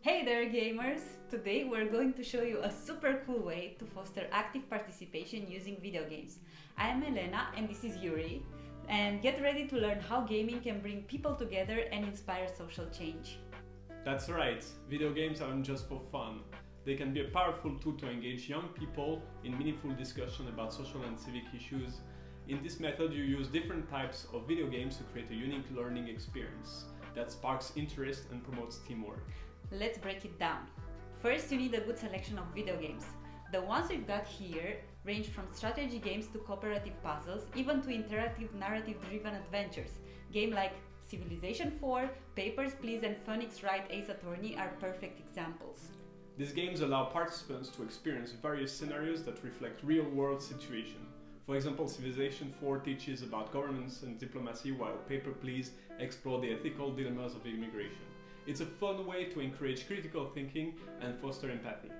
Hey there gamers! Today we're going to show you a super cool way to foster active participation using video games. I am Elena and this is Yuri, and get ready to learn how gaming can bring people together and inspire social change. That's right, video games aren't just for fun. They can be a powerful tool to engage young people in meaningful discussion about social and civic issues. In this method, you use different types of video games to create a unique learning experience that sparks interest and promotes teamwork. Let's break it down. First, you need a good selection of video games. The ones we've got here range from strategy games to cooperative puzzles, even to interactive narrative-driven adventures. Games like Civilization 4, Papers, Please and Phoenix Wright Ace Attorney are perfect examples. These games allow participants to experience various scenarios that reflect real-world situations. For example, Civilization 4 teaches about governance and diplomacy, while Paper Please explores the ethical dilemmas of immigration. It's a fun way to encourage critical thinking and foster empathy.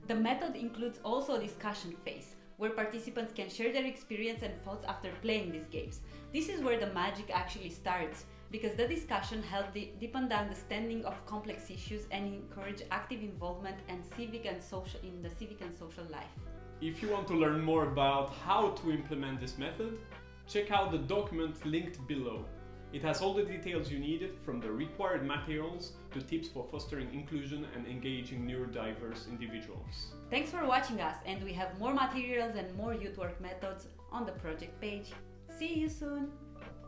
The method includes also a discussion phase, where participants can share their experience and thoughts after playing these games. This is where the magic actually starts, because the discussion helps deepen the understanding of complex issues and encourage active involvement in the civic and social life. If you want to learn more about how to implement this method, check out the document linked below. It has all the details you needed, from the required materials to tips for fostering inclusion and engaging neurodiverse individuals. Thanks for watching us, and we have more materials and more youth work methods on the project page. See you soon!